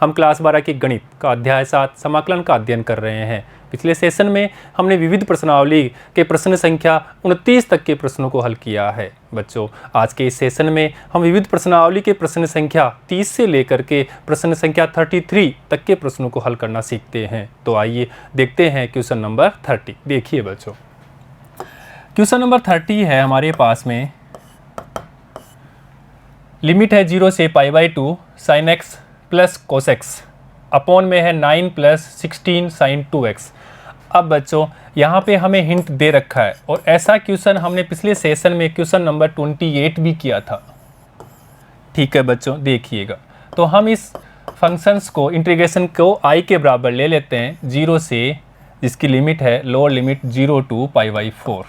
हम क्लास 12 के गणित का अध्याय 7 समाकलन का अध्ययन कर रहे हैं। पिछले सेशन में हमने विविध प्रश्नावली के प्रश्न संख्या 29 तक के प्रश्नों को हल किया है। बच्चों, आज के इस सेशन में हम विविध प्रश्नावली के प्रश्न संख्या 30 से लेकर के प्रश्न संख्या 33 तक के प्रश्नों को हल करना सीखते हैं। तो आइए देखते हैं क्वेश्चन नंबर 30। देखिए बच्चों, क्वेश्चन नंबर 30 है हमारे पास में। लिमिट है 0 से π/2 sin x plus cos x upon में है 9 प्लस 16 sin 2x। अब बच्चों यहाँ पे हमें हिंट दे रखा है और ऐसा क्वेश्चन हमने पिछले सेशन में क्वेश्चन नंबर 28 भी किया था। ठीक है बच्चों, देखिएगा। तो हम इस फंक्शंस को इंटीग्रेशन को i के बराबर ले लेते हैं 0 से, जिसकी लिमिट है lower limit 0 to π/4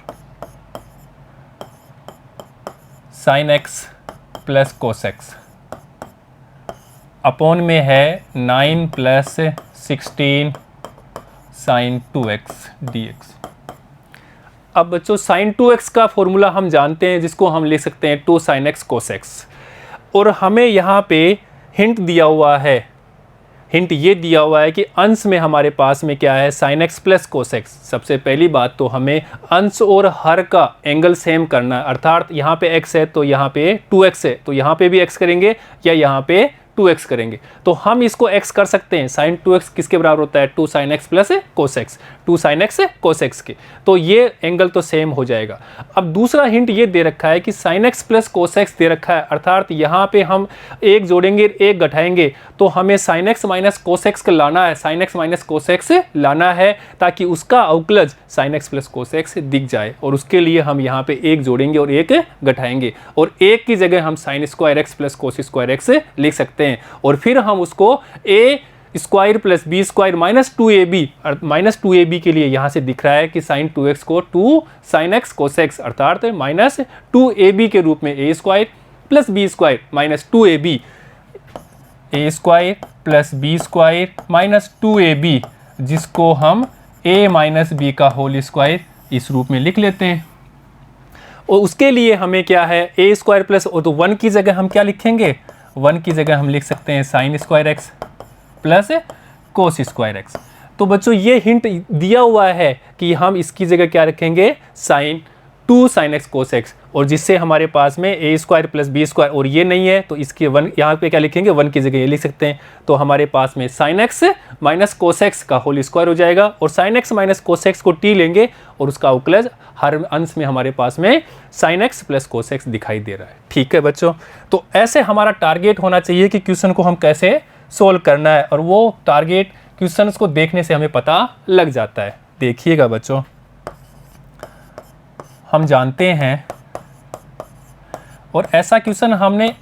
sin x plus cos x upon में है 9 प्लस 16 sin 2x dx। अब बच्चों sin 2x का फॉर्मूला हम जानते हैं, जिसको हम लिख सकते हैं 2 sin x cos x। और हमें यहाँ पे हिंट दिया हुआ है, हिंट ये दिया हुआ है कि अंश में हमारे पास में क्या है sin x plus cos x. सबसे पहली बात तो हमें अंश और हर का एंगल सेम करना है, अर्थात यहाँ पे x है तो यहाँ पे 2x है, तो यहाँ पे भी x करेंगे या यहाँ पे 2x करेंगे। तो हम इसको x कर सकते हैं। sin 2x किसके बराबर होता है 2 sin x plus cos x, 2 sin x cos x के, तो ये एंगल तो सेम हो जाएगा। अब दूसरा हिंट ये दे रखा है कि sin x plus cos x दे रखा है, अर्थात यहाँ पे हम एक जोड़ेंगे एक घटाएंगे तो हमें sin x minus cos x का लाना है, sin x minus cos x लाना है, ताकि उसका अवकलज sin x plus cos x दिख जाए। और उसके लिए हम यहाँ पे एक जोड़ेंगे और एक घटाएंगे, और एक की जगह हम sin square x plus cos square X लिख सकते हैं। और फिर हम उसको a square plus B square minus 2ab के लिए यहाँ से दिख रहा है कि sin 2x को 2 sin x कोस एक्स अर्थात माइनस 2ab के रूप में a square plus B square minus 2ab, a square plus B square minus 2ab, जिसको हम a माइनस बी का होल स्क्वायर इस रूप में लिख लेते हैं। और उसके लिए हमें क्या है a स्क्वायर प्लस, तो 1 की जगह हम क्या लिखेंगे, 1 की जगह हम लिख सकते हैं sin square x plus cos square x. तो बच्चों ये हिंट दिया हुआ है कि हम इसकी जगह क्या रखेंगे2 sin x कोस एक्स, और जिससे हमारे पास में a square plus B square, और ये नहीं है तो इसके 1 यहाँ पे क्या लिखेंगे 1 की जगह ये लिख सकते हैं। तो हमारे पास में sin x minus cos x का होल स्क्वायर हो जाएगा, और sin x minus cos x को t लेंगे और उसका अवकलज हर अंश में हमारे पास में sin x plus cos x दिखाई दे रहा है। ठीक है बच्चों, तो ऐसे हमारा टारगेट होना चाहिए कि क्वेश्चन को हम कैसे सोल्व करना है, और वो टारगेट क्वेश्चंस को देखने से हमें पता लग जाता है। देखिएगा बच्चों, हम जानते हैं, और ऐसा क्वेश्चन हमने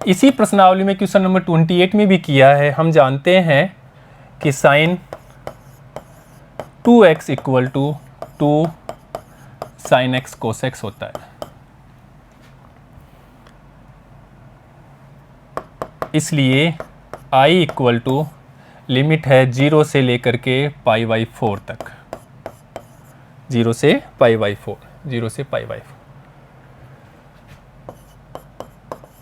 इसी प्रश्नावली में क्वेश्चन नंबर 28 में भी किया है। हम जानते हैं कि sin 2x equal to 2 sin x cos X होता है। इसलिए i इक्वल टू लिमिट है 0 से लेकर के π/4 तक, 0 से π/4, 0 से π/4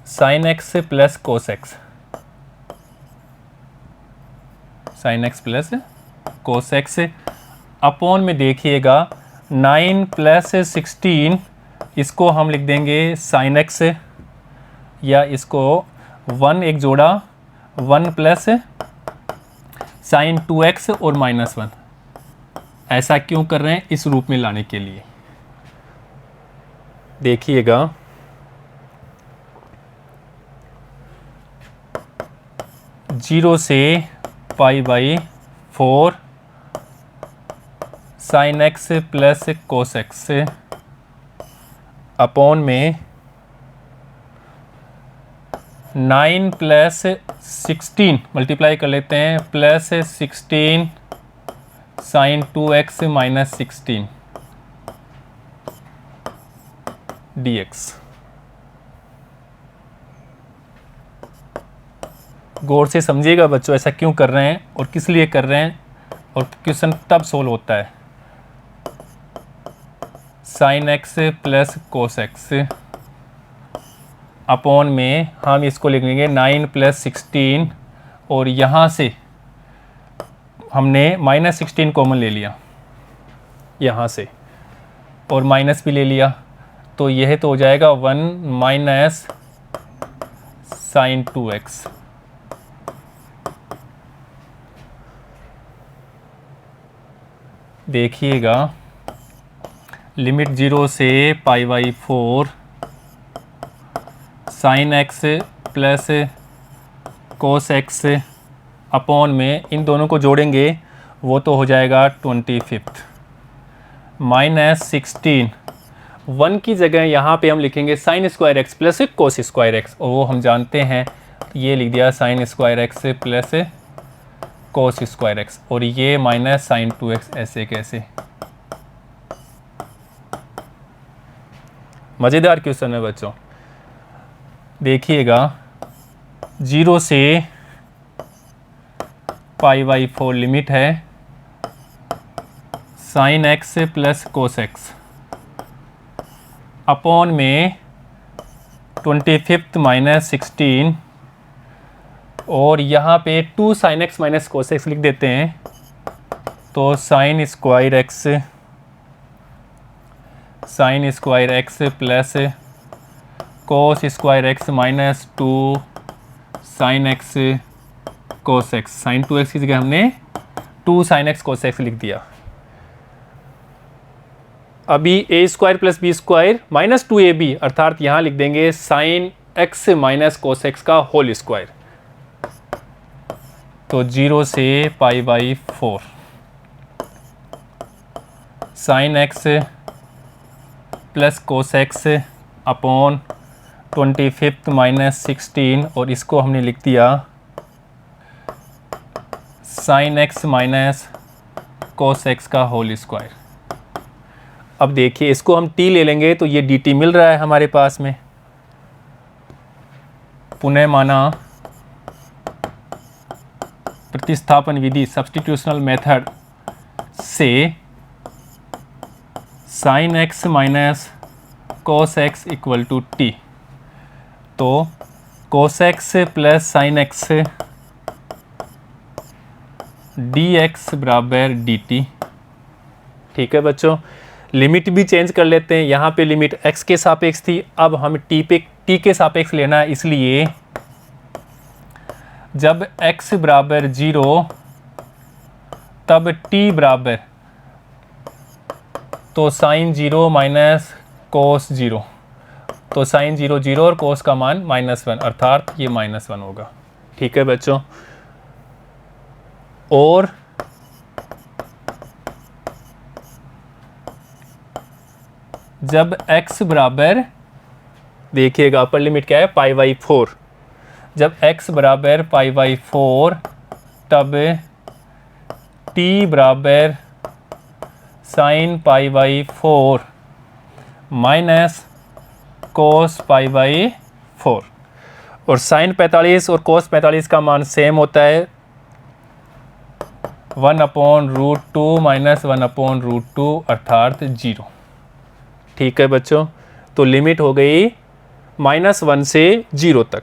sin x plus cos x, sin x plus cos x upon में देखिएगा 9 प्लस 16, इसको हम लिख देंगे sin x, या इसको 1 एक जोड़ा 1 प्लस sin 2x और माइनस 1। ऐसा क्यों कर रहे हैं, इस रूप में लाने के लिए। देखिएगा, जीरो से π/4 sin x plus cos x upon में 9 प्लस 16 मल्टीप्लाई कर लेते हैं plus 16 sin 2x minus 16 dx। गौर से समझिएगा बच्चों, ऐसा क्यों कर रहे हैं और किस लिए कर रहे हैं, और क्वेश्चन तब सोल्व होता है। sin x plus cos x upon में हम इसको लिख लेंगे 9 प्लस 16 और यहाँ से हमने -16 कॉमन ले लिया यहाँ से, और माइनस भी ले लिया, तो यह तो हो जाएगा 1 माइनस साइन 2x। देखिएगा लिमिट 0 से π/4 sine x plus cos x upon में इन दोनों को जोड़ेंगे वो तो हो जाएगा 25 -16। 1 की जगह यहाँ पे हम लिखेंगे sign square x plus cos square X, और वो हम जानते हैं, ये लिख दिया sign square x plus cos square X, और ये माइनस साइन 2x ऐसे कैसे। मज़ेदार क्वेश्चन है बच्चों। देखिएगा 0 से π/4 लिमिट है sine x plus cos x upon में 25 -16, और यहाँ पे 2 sine x minus cos x लिख देते हैं, तो sine square x plus cos square x minus 2 sine x cos x। Sine 2x की जगह हमने 2 साइन x कोस x लिख दिया। अभी a square plus B square minus 2ab, अर्थात यहाँ लिख देंगे sine x minus cos x का होल स्क्वायर। तो 0 से π/4 sine x plus cos x upon 25 -16, और इसको हमने लिख दिया sine x minus cos x का होल स्क्वायर। अब देखिए इसको हम t ले लेंगे तो ये dt मिल रहा है हमारे पास में। पुनः माना प्रतिस्थापन विधि सब्स्टिट्यूशनल मेथड से sine x minus cos x equal to T, तो cos x plus sine x dx बराबर dt। ठीक है बच्चों, लिमिट भी चेंज कर लेते हैं। यहाँ पे लिमिट x के सापेक्ष थी, अब हम t के सापेक्ष लेना है, इसलिए जब x बराबर 0 तब t बराबर तो साइन 0 माइनस कोस 0, तो साइन 0 0 और कोस का मान -1, अर्थात ये -1 होगा। ठीक है बच्चों, और जब x बराबर, देखिएगा अपर लिमिट क्या है π/4, जब x बराबर π/4 तब t बराबर साइन π/4 माइनस कोस π/4, और साइन 45 और कोस 45 का मान सेम होता है 1/√2 माइनस 1/√2 अर्थात 0। ठीक है बच्चों, तो लिमिट हो गई -1 से 0 तक,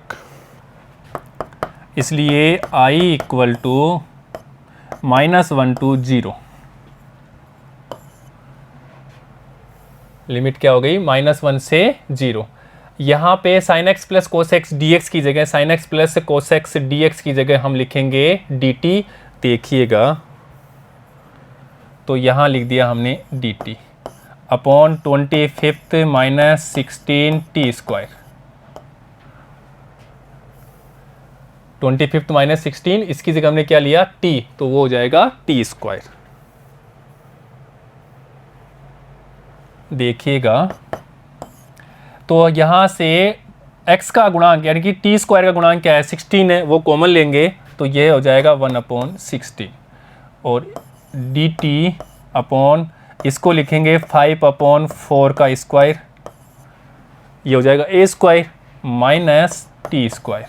इसलिए I equal to -1 to 0। Limit क्या हो गई -1 से 0। यहाँ पे sine X plus cos X D X की जगह, sine X plus cos X D X की जगह हम लिखेंगे डी टी। देखिएगा तो यहाँ लिख दिया हमने D T upon 25 minus 16 T square. 25 minus 16 इसकी जगह हमने क्या लिया टी, तो वो हो जाएगा टी स्क्वायर। देखिएगा तो यहाँ से x का गुणांक यानी कि टी स्क्वायर का गुणांक क्या है 16 है, वो कॉमन लेंगे तो ये हो जाएगा 1/16 और डी टी अपॉन इसको लिखेंगे 5/4 का स्क्वायर, ये हो जाएगा a square minus T square.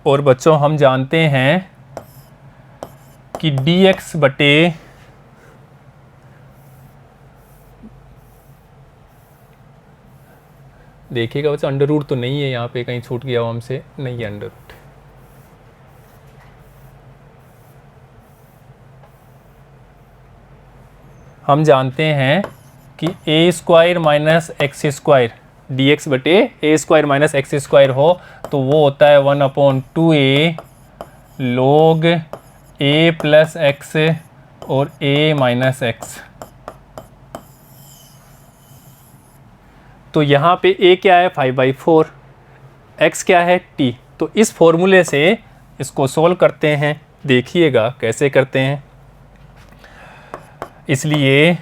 और बच्चों हम जानते हैं कि dx बटे देखिएगा बच्चा, अंडर रूट तो नहीं है यहाँ पे, कहीं छूट गया हो हमसे, नहीं है अंडर रूट। हम जानते हैं कि a square minus x square d x बटे a square minus x square हो तो वो होता है 1/2a log a plus x और a माइनस एक्स। तो यहाँ पे a क्या है 5/4, x क्या है t। तो इस फॉर्मूले से इसको सोल्व करते हैं, देखिएगा कैसे करते हैं। इसलिए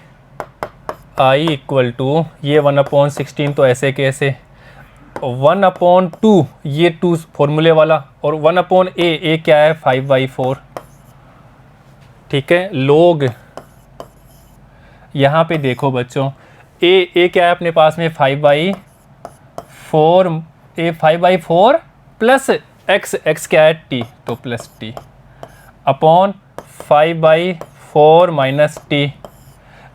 i इक्वल टू ये 1/16 तो ऐसे कैसे 1/2 ये 2 फॉर्मूले वाला और 1/a क्या है 5/4। ठीक है, लोग यहाँ पे देखो बच्चों a क्या है अपने पास में 5/4, a 5/4 प्लस x क्या है t तो plus t upon 5/4 minus t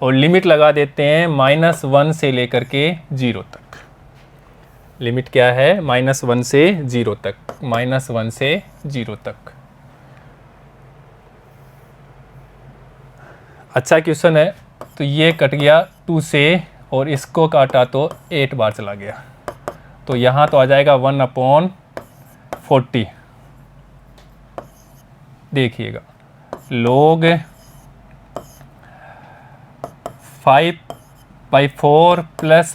और लिमिट लगा देते हैं -1 से लेकर के 0 तक। लिमिट क्या है -1 से 0 तक, -1 से 0 तक। अच्छा क्वेश्चन है। तो ये कट गया 2 से और इसको काटा तो 8 बार चला गया, तो यहाँ तो आ जाएगा 1/40। देखिएगा लोग 5/4 plus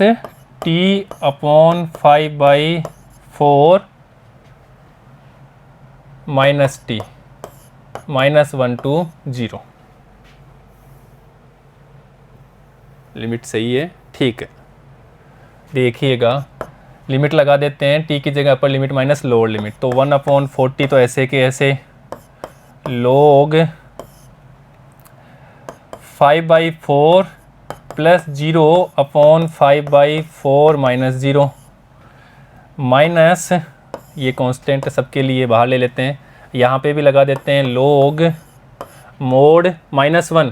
t upon 5/4 minus t -1 to 0। Limit सही है, ठीक है। देखिएगा लिमिट लगा देते हैं, t की जगह upper limit minus lower limit, तो 1/40 तो ऐसे के ऐसे log 5/4 plus 0 upon 5/4 minus 0 minus ये कांस्टेंट सबके लिए बाहर ले लेते हैं, यहाँ पे भी लगा देते हैं log मोड -1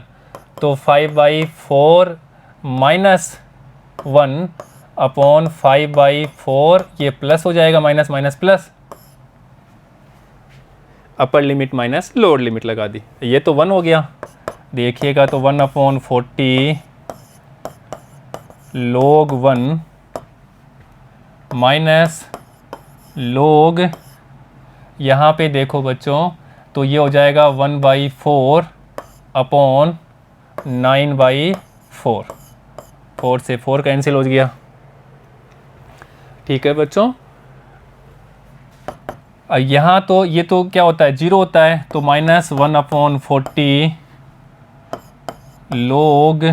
तो 5/4 माइनस 1 अपॉन 5/4 ये प्लस हो जाएगा, minus minus plus, upper limit minus lower limit लगा दी, ये तो 1 हो गया। देखिएगा तो 1/40 log 1 माइनस log यहाँ पे देखो बच्चों तो ये हो जाएगा 1/4 अपॉन 9/4, 4 से 4 कैंसिल हो गया। ठीक है बच्चों, यहाँ तो ये तो क्या होता है 0 होता है, तो -1/40 log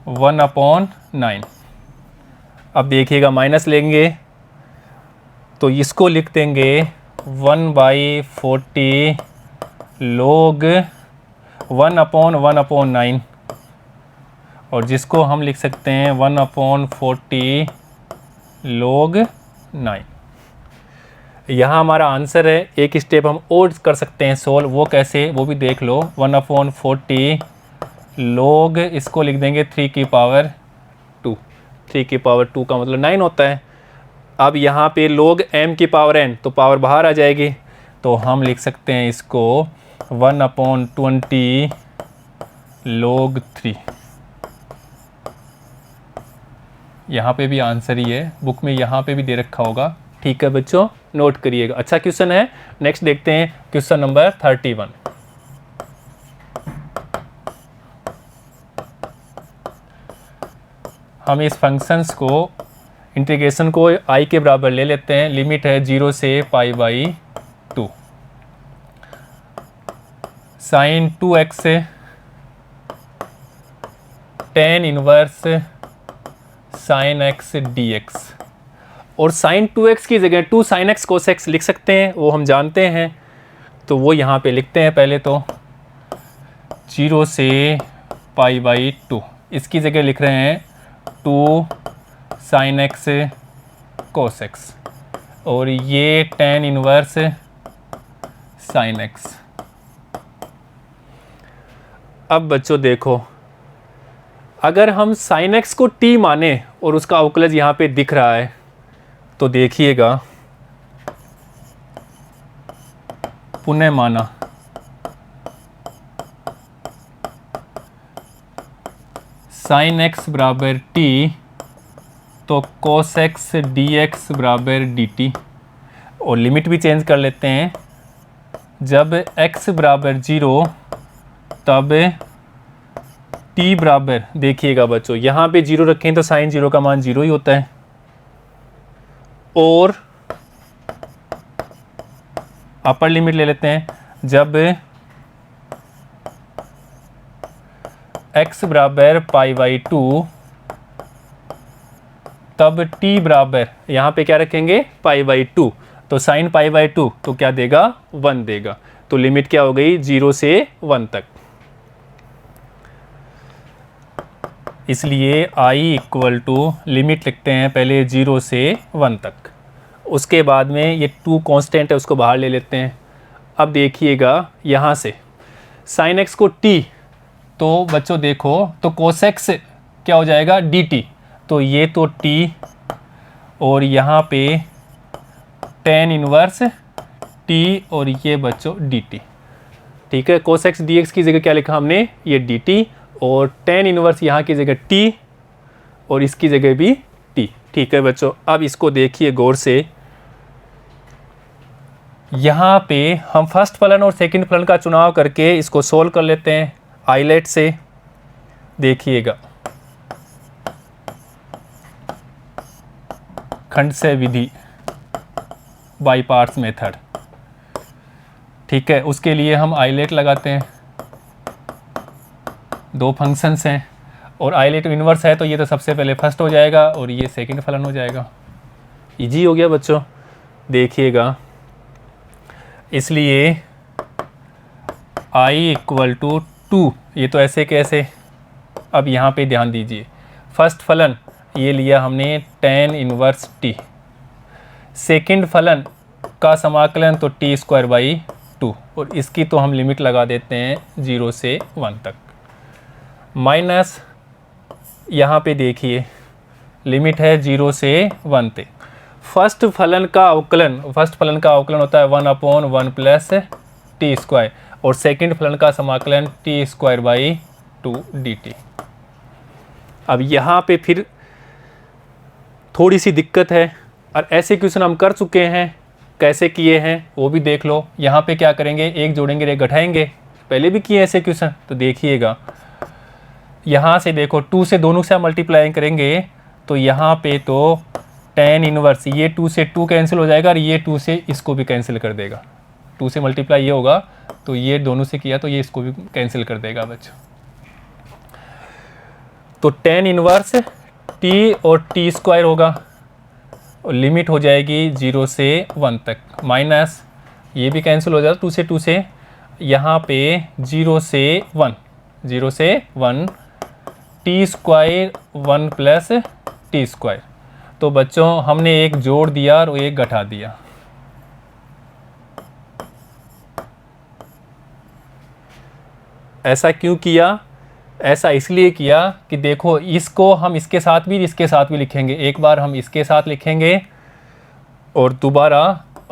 1/9। अब देखिएगा माइनस लेंगे तो इसको लिख देंगे 1/40 log 1/1/9 और जिसको हम लिख सकते हैं 1/40 log 9। यहाँ हमारा आंसर है। एक स्टेप हम और कर सकते हैं सोल्व, वो कैसे वो भी देख लो। 1/40 log इसको लिख देंगे 3 की पावर 2, 3 की पावर 2 का मतलब 9 होता है। अब यहाँ पे log m की पावर n तो पावर बाहर आ जाएगी, तो हम लिख सकते हैं इसको 1/20 log 3। यहाँ पे भी आंसर ही है, बुक में यहाँ पे भी दे रखा होगा। ठीक है बच्चों, नोट करिएगा। अच्छा क्वेश्चन है। नेक्स्ट देखते हैं क्वेश्चन नंबर 31। हम इस फंक्शंस को इंटीग्रेशन को i के बराबर ले लेते हैं। लिमिट है 0 से π/2 sin 2x tan inverse sin x dx और sin 2x की जगह 2 sin x cos x लिख सकते हैं, वो हम जानते हैं। तो वो यहाँ पे लिखते हैं। पहले तो 0 से π/2 इसकी जगह लिख रहे हैं 2 sin x cos x और ये tan इनवर्स sin x। अब बच्चों देखो, अगर हम sin x को t माने और उसका अवकलज यहाँ पे दिख रहा है। तो देखिएगा, पुनः माना साइन एक्स बराबर टी, तो कोस एक्स डी एक्स बराबर डी टी। और लिमिट भी चेंज कर लेते हैं। जब x बराबर 0 तब t बराबर, देखिएगा बच्चों यहाँ पे 0 रखें तो साइन 0 का मान 0 ही होता है। और अपर लिमिट ले लेते हैं, जब x बराबर π/2 तब t बराबर, यहाँ पे क्या रखेंगे π/2, तो साइन π/2 तो क्या देगा 1 देगा। तो लिमिट क्या हो गई 0 से 1 तक। इसलिए i इक्वल टू लिमिट लिखते हैं पहले 0 से 1 तक, उसके बाद में ये 2 कांस्टेंट है उसको बाहर ले लेते हैं। अब देखिएगा यहाँ से साइन x को t, तो बच्चों देखो तो कोस x क्या हो जाएगा dt, तो ये तो t और यहाँ पे tan इनवर्स t और ये बच्चों dt। ठीक है, कोस x dx की जगह क्या लिखा हमने, ये dt, और tan इनवर्स यहाँ की जगह t और इसकी जगह भी t। ठीक है बच्चों, अब इसको देखिए गौर से। यहाँ पे हम फर्स्ट फलन और सेकंड फलन का चुनाव करके इसको सोल्व कर लेते हैं आइलेट से। देखिएगा, खंड से विधि, बाई पार्ट्स मेथड। ठीक है, उसके लिए हम आइलेट लगाते हैं। 2 फंक्शंस हैं और आइलेट इन्वर्स है, तो ये तो सबसे पहले फर्स्ट हो जाएगा और ये सेकंड फलन हो जाएगा। इजी हो गया बच्चों, देखिएगा। इसलिए i इक्वल टू 2, ये तो ऐसे कैसे। अब यहाँ पे ध्यान दीजिए, फर्स्ट फलन ये लिया हमने tan इनवर्स t, सेकंड फलन का समाकलन तो t²/2, और इसकी तो हम लिमिट लगा देते हैं 0 से 1 तक। माइनस यहाँ पे देखिए लिमिट है 0 से 1 तक। फर्स्ट फलन का अवकलन होता है 1/1 प्लस t², और सेकंड फलन का समाकलन t²/2 dt। अब यहाँ पे फिर थोड़ी सी दिक्कत है, और ऐसे क्वेश्चन हम कर चुके हैं, कैसे किए हैं वो भी देख लो। यहाँ पे क्या करेंगे, एक जोड़ेंगे एक घटाएंगे, पहले भी किए ऐसे क्वेश्चन। तो देखिएगा यहाँ से देखो 2 से दोनों से मल्टीप्लाई करेंगे, तो यहाँ पे तो tan इनवर्स, ये 2 से 2 कैंसिल हो जाएगा और ये 2 से इसको भी कैंसिल कर देगा। 2 से मल्टीप्लाई ये होगा, तो ये दोनों से किया तो ये इसको भी कैंसिल कर देगा बच्चों। तो tan इनवर्स t और t² होगा, और लिमिट हो जाएगी 0 से 1 तक। माइनस ये भी कैंसिल हो जाएगा 2 से 2 से, यहाँ पे 0 से 1 t² 1 प्लस t²। तो बच्चों हमने एक जोड़ दिया और एक घटा दिया। ऐसा क्यों किया? ऐसा इसलिए किया कि देखो इसको हम इसके साथ भी लिखेंगे। एक बार हम इसके साथ लिखेंगे और दोबारा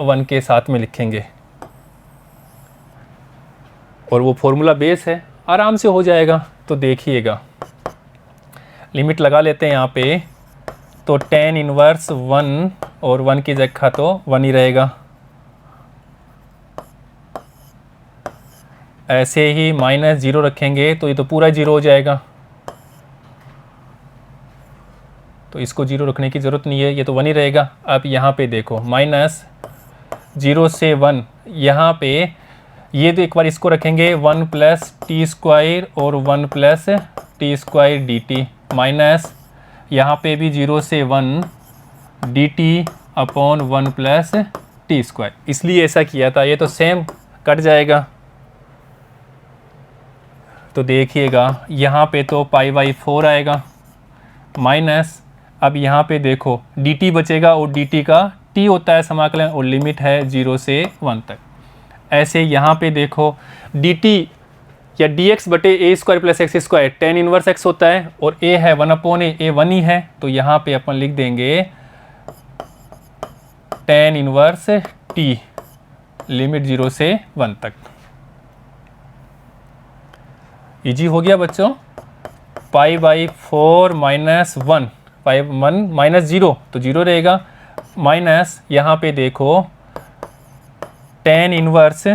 1 के साथ में लिखेंगे, और वो फॉर्मूला बेस है, आराम से हो जाएगा। तो देखिएगा लिमिट लगा लेते हैं यहाँ पे, तो tan इनवर्स 1 और 1 की जगह तो 1 ही रहेगा। ऐसे ही माइनस 0 रखेंगे तो ये तो पूरा 0 हो जाएगा, तो इसको 0 रखने की ज़रूरत नहीं है, ये तो 1 ही रहेगा। अब यहाँ पे देखो माइनस 0 से 1, यहाँ पे ये तो एक बार इसको रखेंगे 1 प्लस t² और 1 प्लस t² dt, माइनस यहाँ पे भी 0 से 1 dt/1 प्लस t²। इसलिए ऐसा किया था, ये तो सेम कट जाएगा। तो देखिएगा यहाँ पे तो π/4 आएगा, माइनस अब यहाँ पे देखो dt बचेगा, और dt का t होता है समाकलन, और लिमिट है 0 से 1 तक। ऐसे यहाँ पे देखो dt या डी एक्स बटे a square plus x square tan inverse x होता है, और ए है 1/a, ए 1 ही है, तो यहाँ पे अपन लिख देंगे टेन इनवर्स टी लिमिट 0 से 1 तक। इजी हो गया बच्चों। π/4 माइनस 1, पाई 1 माइनस 0 तो 0 रहेगा, माइनस यहाँ पे देखो टेन इनवर्स,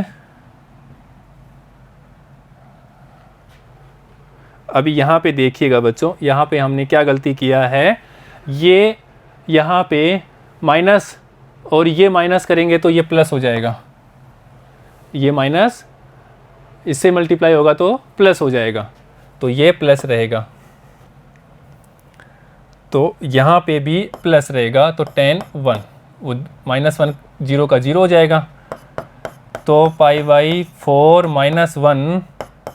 अभी यहाँ पे देखिएगा बच्चों, यहाँ पे हमने क्या गलती किया है, ये यहाँ पे माइनस और ये माइनस करेंगे तो ये प्लस हो जाएगा, ये माइनस इससे मल्टीप्लाई होगा तो प्लस हो जाएगा, तो ये प्लस रहेगा, तो यहाँ पे भी प्लस रहेगा, तो टेन 1 वो -1 0 का 0 हो जाएगा, तो π/4 माइनस 1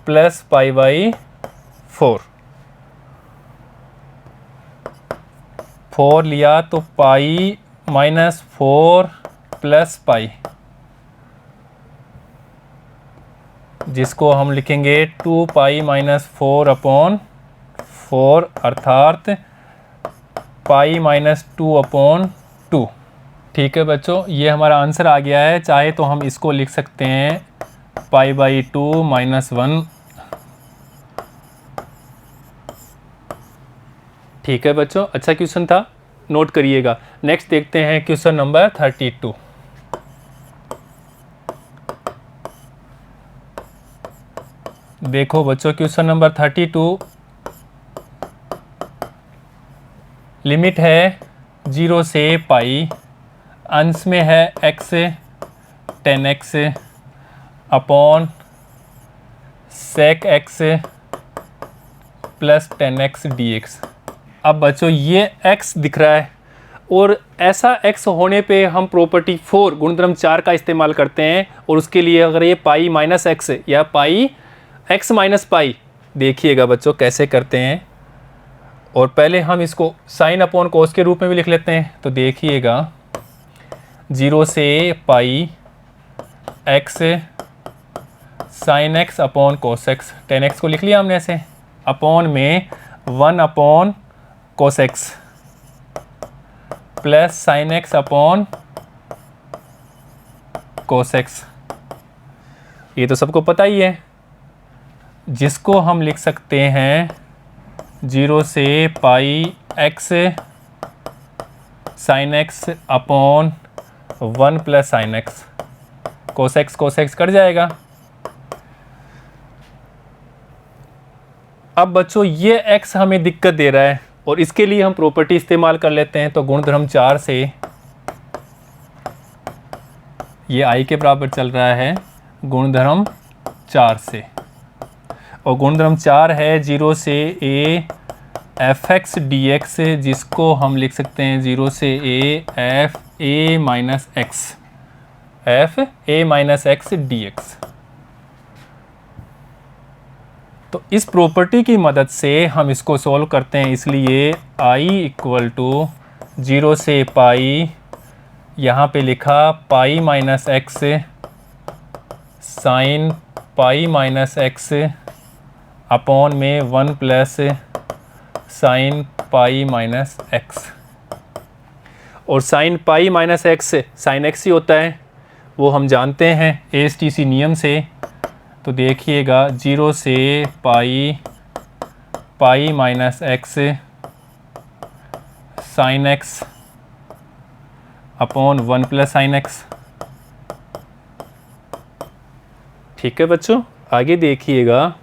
प्लस π/4, 4 लिया तो पाई -4 प्लस पाई, जिसको हम लिखेंगे 2π - 4/4 अर्थात π-2/2। ठीक है बच्चों, ये हमारा आंसर आ गया है। चाहे तो हम इसको लिख सकते हैं π/2 - 1। ठीक है बच्चों, अच्छा क्वेश्चन था, नोट करिएगा। नेक्स्ट देखते हैं क्वेश्चन नंबर 32। देखो बच्चों, क्वेश्चन नंबर 32 लिमिट है 0 से पाई, अंश में है x 10x upon sec x plus 10x dx। अब बच्चों ये x दिख रहा है, और ऐसा x होने पे हम प्रॉपर्टी 4 गुणधर्म 4 का इस्तेमाल करते हैं, और उसके लिए अगर ये पाई माइनस एक्स या पाई x माइनस पाई, देखिएगा बच्चों कैसे करते हैं। और पहले हम इसको साइन अपॉन कोस के रूप में भी लिख लेते हैं, तो देखिएगा 0 से pi x sine x upon cos x, 10x को लिख लिया हमने ऐसे, अपॉन में 1 upon cos x plus sine x upon cos x। ये तो सबको पता ही है, जिसको हम लिख सकते हैं 0 से pi x sine x upon 1 plus sine x, cos x cut जाएगा। अब बच्चों ये x हमें दिक्कत दे रहा है, और इसके लिए हम प्रॉपर्टी इस्तेमाल कर लेते हैं, तो गुणधर्म 4 से, ये i के बराबर चल रहा है गुणधर्म 4 से, और गुणधर्म 4 है 0 से a fx dx, जिसको हम लिख सकते हैं 0 से a f a minus x, f a minus x dx। तो इस प्रॉपर्टी की मदद से हम इसको सॉल्व करते हैं, इसलिए i इक्वल टू 0 से पाई, यहाँ पे लिखा pi minus x sine pi minus x upon में 1 plus sine pi minus x, और sine pi minus x sine x ही होता है, वो हम जानते हैं ASTC नियम से। तो देखिएगा 0 से pi pi minus x sine x upon 1 plus sine x. ठीक है बच्चों, आगे देखिएगा,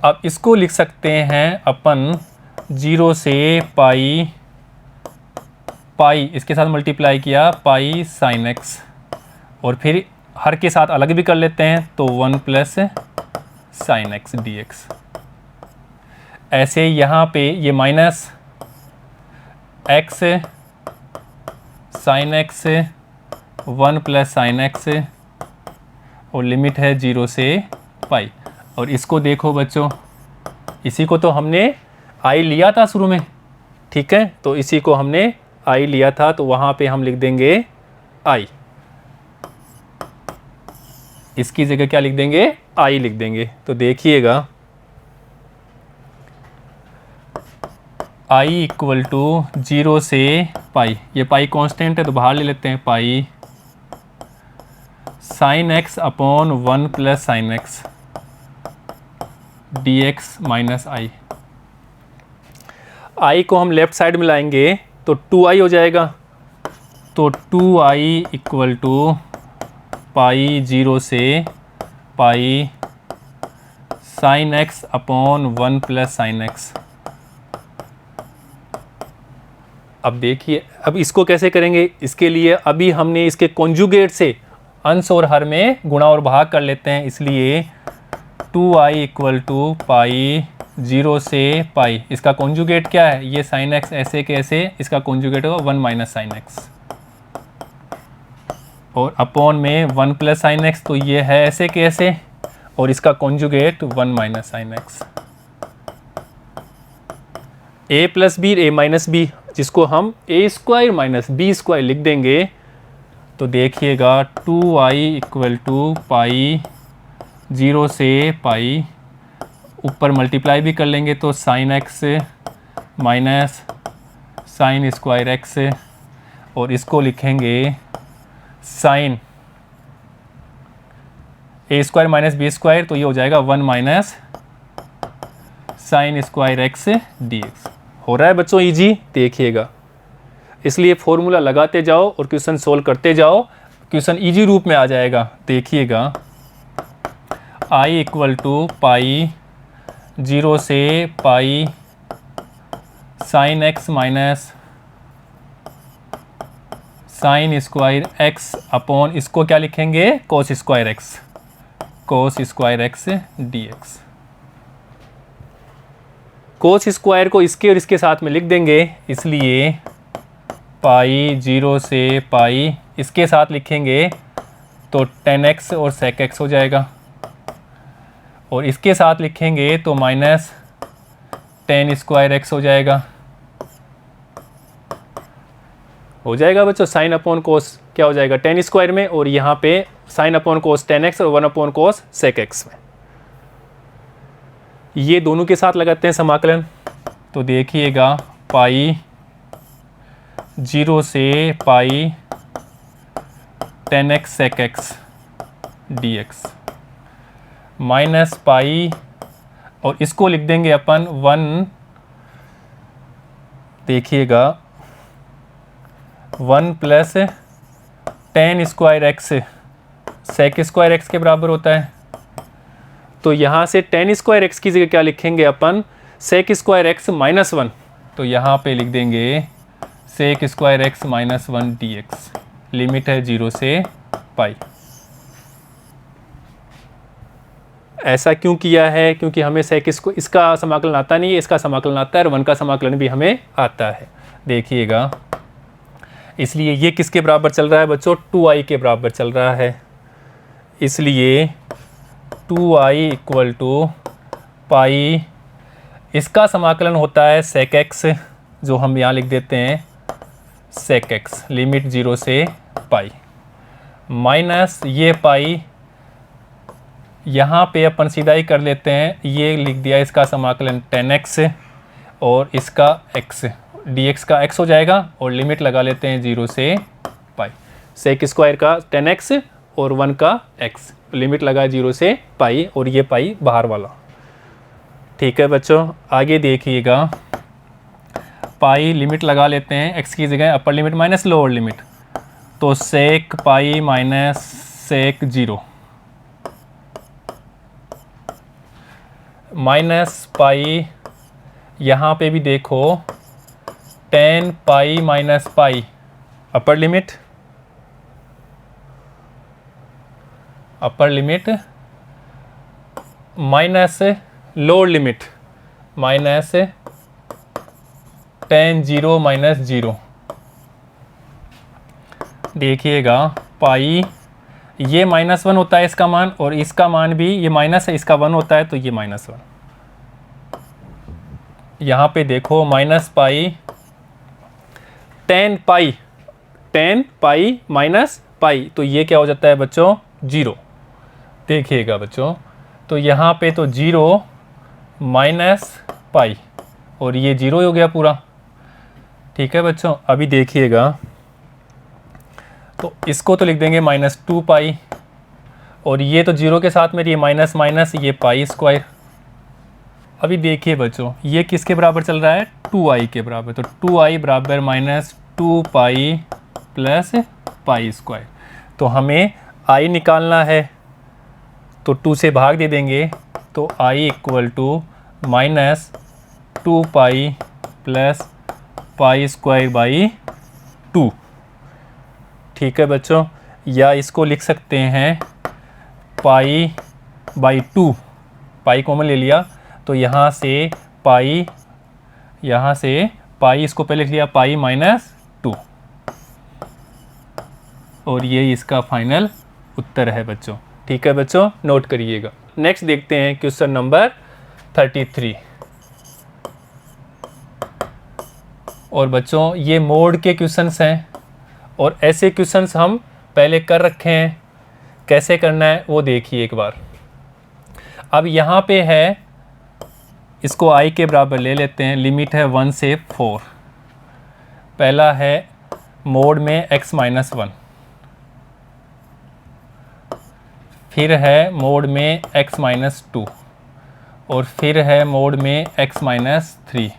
अब इसको लिख सकते हैं अपन 0 से पाई पाई, इसके साथ मल्टीप्लाई किया पाई साइन एक्स, और फिर हर के साथ अलग भी कर लेते हैं, तो 1 plus sine x D x. ऐसे यहाँ पे ये minus x sine x 1 plus sine x, और लिमिट है 0 से पाई। और इसको देखो बच्चों, इसी को तो हमने आई लिया था शुरू में, ठीक है, तो इसी को हमने आई लिया था, तो वहाँ पे हम लिख देंगे आई। इसकी जगह क्या लिख देंगे, आई लिख देंगे। तो देखिएगा i इक्वल टू 0 से पाई, ये पाई कांस्टेंट है तो बाहर ले लेते हैं, pi sine x upon 1 plus sine x D x minus I को हम लेफ्ट साइड में लाएंगे तो 2i हो जाएगा। तो 2i इक्वल टू पाई 0 से पाई sine x upon 1 plus sine x. अब देखिए, अब इसको कैसे करेंगे, इसके लिए अभी हमने इसके कॉन्जुगेट से अंश और हर में गुणा और भाग कर लेते हैं, इसलिए 2i इक्वल टू पाई 0 से पाई, इसका कॉन्जुगेट क्या है, ये साइन एक्स ऐसे के ऐसे, इसका कॉन्जुगेट होगा 1 माइनस साइन एक्स, और अपॉन में 1 प्लस साइन एक्स, तो ये है ऐसे के ऐसे, और इसका conjugate 1 minus sine X. a plus B a minus B, जिसको हम a square minus B square लिख देंगे। तो देखिएगा 2i इक्वल टू पाई 0 से पाई, ऊपर मल्टीप्लाई भी कर लेंगे तो sine X minus sine square X, और इसको लिखेंगे sine a square minus B square, तो ये हो जाएगा 1 minus sine square X D X. हो रहा है बच्चों इजी, देखिएगा। इसलिए फॉर्मूला लगाते जाओ और क्वेश्चन सोल्व करते जाओ, क्वेश्चन इजी रूप में आ जाएगा। देखिएगा i इक्वल टू पाई 0 से पाई sine X minus sine square x upon, इसको क्या लिखेंगे, कोस स्क्वायर एक्स, कोस square X D x. Cos square को इसके और इसके साथ में लिख देंगे, इसलिए पाई 0 से पाई, इसके साथ लिखेंगे तो 10x और sec x हो जाएगा, और इसके साथ लिखेंगे तो माइनस 10 स्क्वायर एक्स हो जाएगा। हो जाएगा बच्चों, साइन अपॉन कोस क्या हो जाएगा 10 स्क्वायर में, और यहाँ पे साइन अपॉन कोस 10x और 1 अपॉन कोस sec x में। ये दोनों के साथ लगाते हैं समाकलन। तो देखिएगा पाई 0 से पाई 10x sec x dx minus pi, और इसको लिख देंगे अपन 1, देखिएगा 1 plus 10 square x sec square x के बराबर होता है। तो यहाँ से 10 स्क्वायर एक्स की जगह क्या लिखेंगे अपन, sec स्क्वायर एक्स माइनस 1, तो यहाँ पे लिख देंगे sec square x minus 1 dx, limit है 0 से पाई। ऐसा क्यों किया है, क्योंकि हमें sec इसका समाकलन आता नहीं है, इसका समाकलन आता है, और 1 का समाकलन भी हमें आता है। देखिएगा, इसलिए ये किसके बराबर चल रहा है बच्चों, 2i के बराबर चल रहा है, इसलिए 2i इक्वल टू पाई, इसका समाकलन होता है sec x, जो हम यहाँ लिख देते हैं sec x, लिमिट 0 से पाई, माइनस ये पाई, यहाँ पे अपन सीधा ही कर लेते हैं, ये लिख दिया इसका समाकलन 10x और इसका x, dx का x हो जाएगा, और लिमिट लगा लेते हैं 0 से पाई, sec स्क्वायर का 10x और 1 का x, लिमिट लगा 0 से पाई, और ये पाई बाहर वाला। ठीक है बच्चों, आगे देखिएगा, पाई लिमिट लगा लेते हैं, x की जगह upper limit minus lower limit, तो sec pi minus sec 0 minus pi, यहाँ पे भी देखो 10 pi minus pi, upper limit minus lower limit minus 10 0 minus 0। देखिएगा पाई, ये -1 होता है इसका मान, और इसका मान भी, ये माइनस है, इसका 1 होता है, तो ये -1। यहाँ पे देखो minus pi 10 pi minus pi, तो ये क्या हो जाता है बच्चों 0, देखिएगा बच्चों, तो यहाँ पे तो 0 माइनस पाई और ये 0 हो गया पूरा। ठीक है बच्चों, अभी देखिएगा, तो इसको तो लिख देंगे -2 पाई और ये तो 0 के साथ में ये माइनस माइनस ये पाई स्क्वायर। अभी देखिए बच्चों, ये किसके बराबर चल रहा है, 2i के बराबर। तो 2i बराबर -2 पाई प्लस पाई स्क्वायर। तो हमें i निकालना है, तो 2 से भाग दे देंगे, तो i equal to -2 pi plus pi square by 2। ठीक है बच्चों, या इसको लिख सकते हैं पाई बाई 2, पाई कॉमन ले लिया, तो यहाँ से पाई इसको पहले लिख लिया पाई -2 और ये इसका फाइनल उत्तर है बच्चों। ठीक है बच्चों, नोट करिएगा। नेक्स्ट देखते हैं क्वेश्चन नंबर 33। और बच्चों ये मोड के क्वेश्चंस हैं और ऐसे क्वेश्चंस हम पहले कर रखे हैं, कैसे करना है वो देखिए एक बार। अब यहाँ पे है, इसको i के बराबर ले लेते हैं, लिमिट है 1 से 4। पहला है मोड में x-1, फिर है मोड में x-2 और फिर है मोड में x-3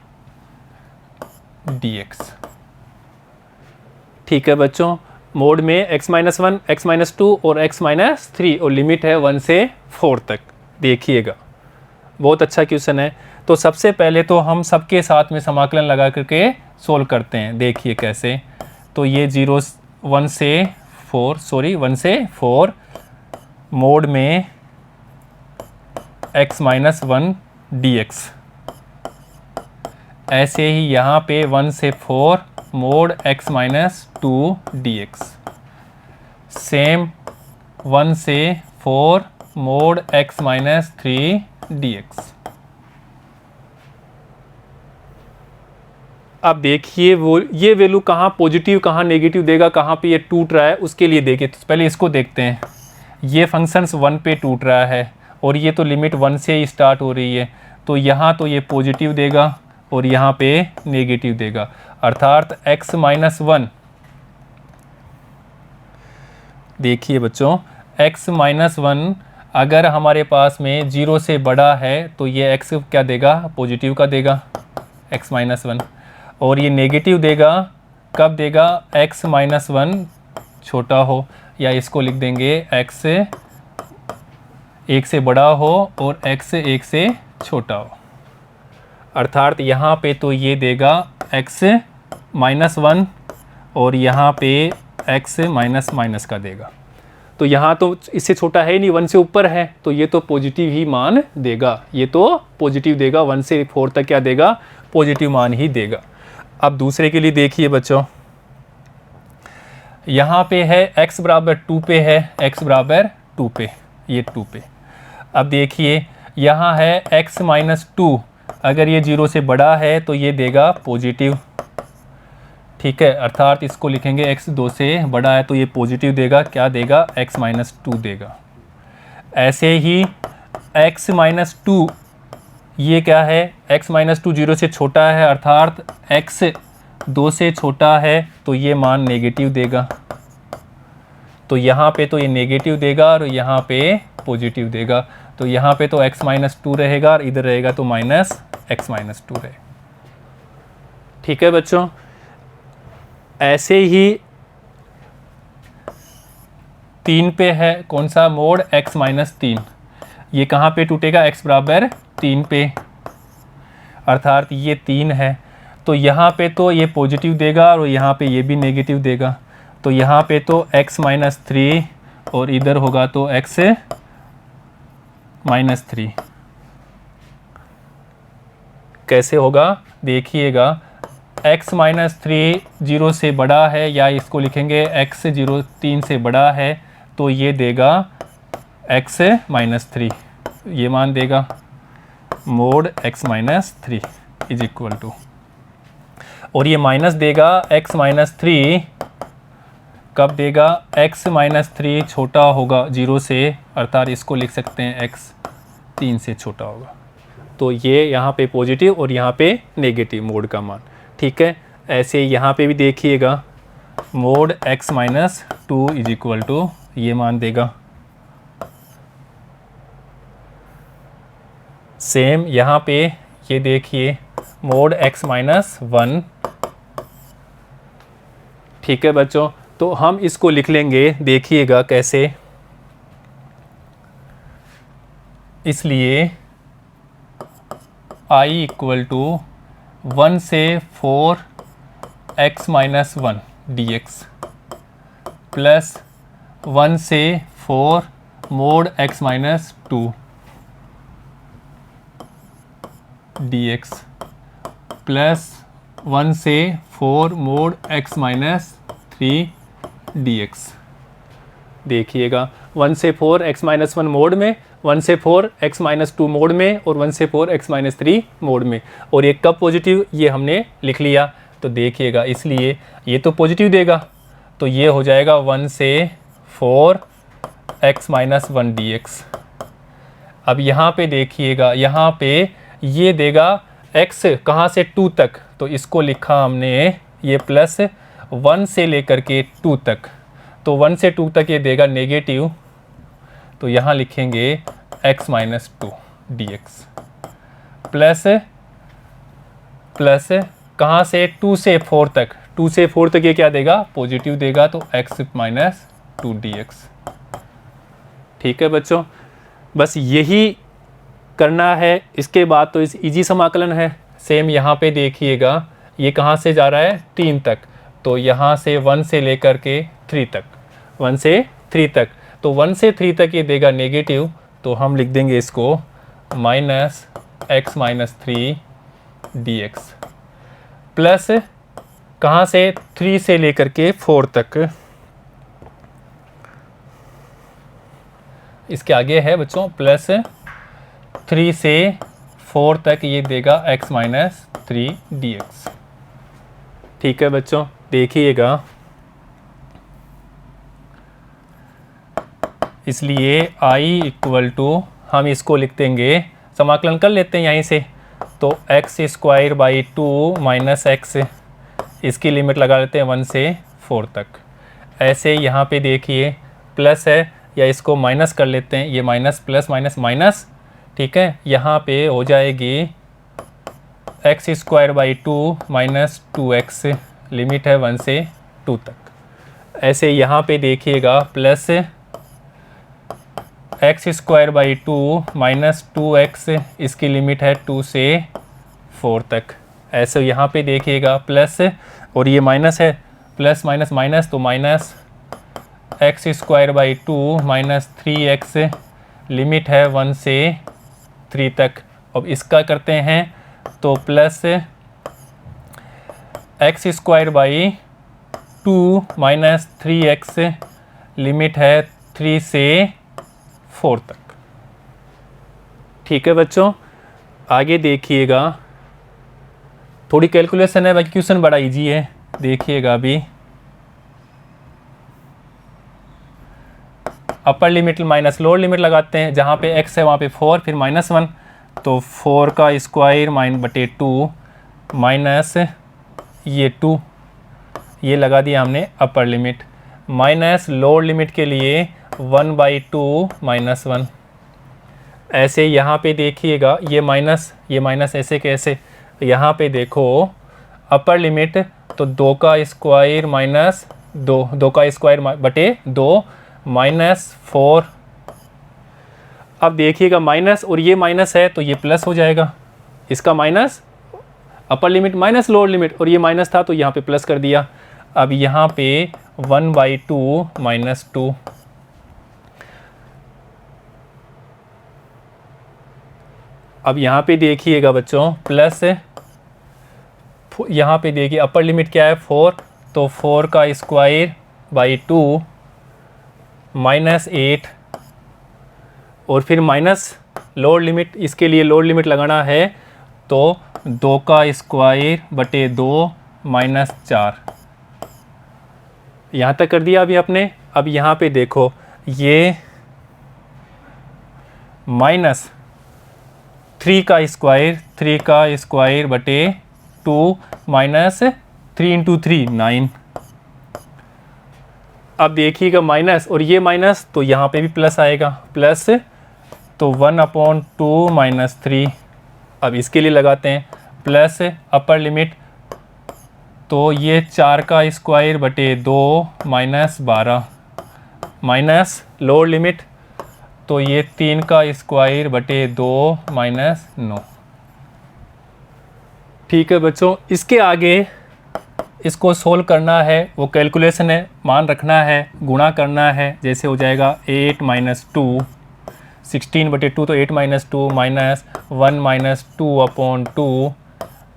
dx। ठीक है बच्चों, मोड में x-1, x-2 और x-3 और लिमिट है 1 से 4 तक। देखिएगा, बहुत अच्छा क्वेश्चन है। तो सबसे पहले तो हम सबके साथ में समाकलन लगा करके सोल्व करते हैं। देखिए कैसे, तो ये 1 से 4 मोड में x-1 dx। ऐसे ही यहाँ पे 1 से 4 मोड x-2 dx। सेम 1 से 4 मोड x-3 dx। अब देखिए वो ये वैल्यू कहाँ पॉजिटिव कहाँ नेगेटिव देगा, कहाँ पे ये टूट रहा है, उसके लिए देखिए। तो पहले इसको देखते हैं। ये फंक्शंस 1 पे टूट रहा है और ये तो लिमिट 1 से ही स्टार्ट हो रही है, तो यहाँ तो ये पॉजिटिव देगा और यहाँ पे नेगेटिव देगा, अर्थात x-1। देखिए बच्चों, x-1 अगर हमारे पास में 0 से बड़ा है तो ये x क्या देगा, पॉजिटिव का देगा x-1, और ये नेगेटिव देगा कब देगा, x-1 छोटा हो, या इसको लिख देंगे x 1 से बड़ा हो और x 1 से छोटा हो। अर्थात यहाँ पे तो ये देगा x-1 और यहाँ पे x- का देगा। तो यहाँ तो इससे छोटा है नहीं, 1 से ऊपर है, तो ये तो पॉजिटिव ही मान देगा, ये तो पॉजिटिव देगा, 1 से 4 तक क्या देगा, पॉजिटिव मान ही देगा। अब दूसरे के लिए देखिए बच्चों, यहाँ पे है x बराबर 2 पे है, x बराबर 2 पे, ये 2 पे। अब देखिए यहाँ है x-2, अगर ये 0 से बड़ा है तो ये देगा पॉजिटिव। ठीक है, अर्थात इसको लिखेंगे x 2 से बड़ा है तो ये पॉजिटिव देगा, क्या देगा, x-2 देगा। ऐसे ही x-2 ये क्या है, x-2 0 से छोटा है, अर्थात x 2 से छोटा है तो ये मान नेगेटिव देगा। तो यहाँ पे तो ये नेगेटिव देगा और यहाँ पे पॉजिटिव देगा। तो यहाँ पे तो x-2 रहेगा और इधर रहेगा तो -x-2 रहेगा। ठीक है बच्चों, ऐसे ही 3 पे है, कौन सा मोड, x-3। ये कहाँ पे टूटेगा, x बराबर 3 पे, अर्थात ये 3 है। तो यहाँ पे तो ये पॉजिटिव देगा और यहाँ पे ये भी नेगेटिव देगा। तो यहाँ पे तो x-3 और इधर होगा तो x-3। कैसे होगा देखिएगा, x-3 0 से बड़ा है, या इसको लिखेंगे x 3 से बड़ा है तो ये देगा x-3, ये मान देगा mode x-3 is equal to, और ये माइनस देगा x-3 कब देगा, x माइनस 3 छोटा होगा 0 से, अर्थात इसको लिख सकते हैं x 3 से छोटा होगा। तो ये यहाँ पे पॉजिटिव और यहाँ पे नेगेटिव मोड का मान। ठीक है, ऐसे यहाँ पे भी देखिएगा mod x minus 2 is equal to ये मान देगा। सेम यहाँ पे ये देखिए मोड x माइनस 1। ठीक है बच्चों, तो हम इसको लिख लेंगे, देखिएगा कैसे। इसलिए i इक्वल टू 1 से 4 x माइनस 1 dx प्लस 1 से 4 mode x minus 2 dx plus 1 से 4 मोड x माइनस 3 dx। देखिएगा 1 से 4 x माइनस 1 मोड में, 1 से 4 x माइनस 2 मोड में और 1 से 4 x माइनस 3 मोड में। और ये कब पॉजिटिव, ये हमने लिख लिया। तो देखिएगा इसलिए ये तो पॉजिटिव देगा, तो ये हो जाएगा 1 से 4 x माइनस 1 dx। अब यहाँ पे देखिएगा, यहाँ पे ये देगा x कहाँ से 2 तक, तो इसको लिखा हमने ये प्लस 1 से लेकर के 2 तक, तो 1 से 2 तक ये देगा नेगेटिव, तो यहाँ लिखेंगे x minus 2 dx plus plus कहाँ से 2 से 4 तक, 2 से 4 तक ये क्या देगा, पॉजिटिव देगा, तो x माइनस 2 dx। ठीक है बच्चों, बस यही करना है। इसके बाद तो इस इजी समाकलन है। सेम यहाँ पे देखिएगा ये कहाँ से जा रहा है, 3 तक, तो यहाँ से 1 से लेकर के 3 तक, 1 से 3 तक, तो 1 से 3 तक ये देगा नेगेटिव, तो हम लिख देंगे इसको minus x minus 3 dx plus कहाँ से 3 से लेकर के 4 तक, इसके आगे है बच्चों प्लस 3 से 4 तक ये देगा x माइनस 3 dx। ठीक है बच्चों, देखिएगा इसलिए i इक्वल टू हम इसको लिख देंगे, समाकलन कर लेते हैं यहीं से, तो x square by 2 minus x, इसकी लिमिट लगा लेते हैं 1 से 4 तक। ऐसे यहाँ पे देखिए प्लस है, या इसको माइनस कर लेते हैं, ये माइनस प्लस माइनस माइनस। ठीक है, यहाँ पे हो जाएगी x square by 2 minus 2x, limit है 1 से 2 तक। ऐसे यहाँ पे देखिएगा plus x square by 2 minus 2x, इसकी लिमिट है 2 से 4 तक। ऐसे यहाँ पे देखिएगा प्लस, और ये माइनस है, प्लस माइनस माइनस, तो minus x square by 2 minus 3x, limit है 1 से 3 तक। अब इसका करते हैं तो plus x square by 2 minus 3x, limit है 3 से 4 तक। ठीक है बच्चों, आगे देखिएगा, थोड़ी कैलकुलेशन है, बाकी क्वेश्चन बड़ा इजी है। देखिएगा अभी upper limit minus lower limit लगाते हैं, जहाँ पे x है वहाँ पे 4 फिर माइनस 1, तो 4 का स्क्वायर बटे 2 माइनस ये 2, ये लगा दिया हमने upper limit, minus lower limit के लिए 1/2 माइनस 1। ऐसे यहाँ पे देखिएगा ये माइनस ऐसे कैसे, यहाँ पे देखो अपर लिमिट तो 2 का स्क्वायर माइनस 2 का स्क्वायर बटे 2 माइनस 4। अब देखिएगा माइनस और ये माइनस है तो ये प्लस हो जाएगा, इसका minus upper limit minus lower limit, और ये माइनस था तो यहाँ पे प्लस कर दिया। अब यहाँ पे 1/2 माइनस 2, अब यहाँ पे देखिएगा बच्चों प्लस, यहाँ पे देखिए अपर लिमिट क्या है 4, तो 4 का स्क्वायर बाई 2 माइनस 8, और फिर माइनस लोअर लिमिट, इसके लिए लोअर लिमिट लगाना है तो 2 का स्क्वायर बटे 2 माइनस 4, यहाँ तक कर दिया अभी आपने। अब यहाँ पे देखो ये माइनस 3 का स्क्वायर बटे 2 माइनस 3 इंटू 3 9। अब देखिएगा माइनस और ये माइनस तो यहाँ पे भी प्लस आएगा, प्लस तो 1/2 माइनस 3। अब इसके लिए लगाते हैं प्लस अपर लिमिट, तो ये 4 का स्क्वायर बटे 2 माइनस 12 माइनस लोअर लिमिट, तो ये 3 का स्क्वायर बटे 2 माइनस 9। ठीक है बच्चों, इसके आगे इसको सोल्व करना है, वो कैलकुलेशन है, मान रखना है, गुणा करना है। जैसे हो जाएगा 8 माइनस 2, 16 बटे 2 तो 8 माइनस 2 माइनस 1 माइनस 2/2,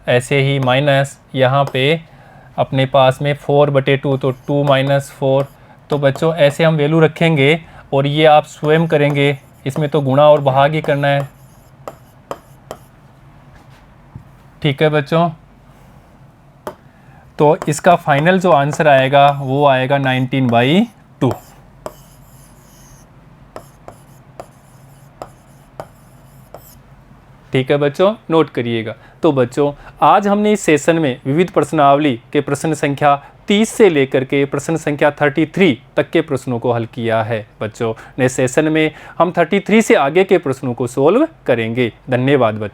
ऐसे ही माइनस यहाँ पे अपने पास में 4 बटे 2 तो 2 माइनस 4। तो बच्चों ऐसे हम वैल्यू रखेंगे और ये आप स्वयं करेंगे, इसमें तो गुणा और भाग ही करना है। ठीक है बच्चों, तो इसका फाइनल जो आंसर आएगा वो आएगा 19/2। ठीक है बच्चों, नोट करिएगा। तो बच्चों आज हमने इस सेशन में विविध प्रश्नावली के प्रश्न संख्या 30 से लेकर के प्रश्न संख्या 33 तक के प्रश्नों को हल किया है। बच्चों नेक्स्ट सेशन में हम 33 से आगे के प्रश्नों को सोल्व करेंगे। धन्यवाद बच्चों।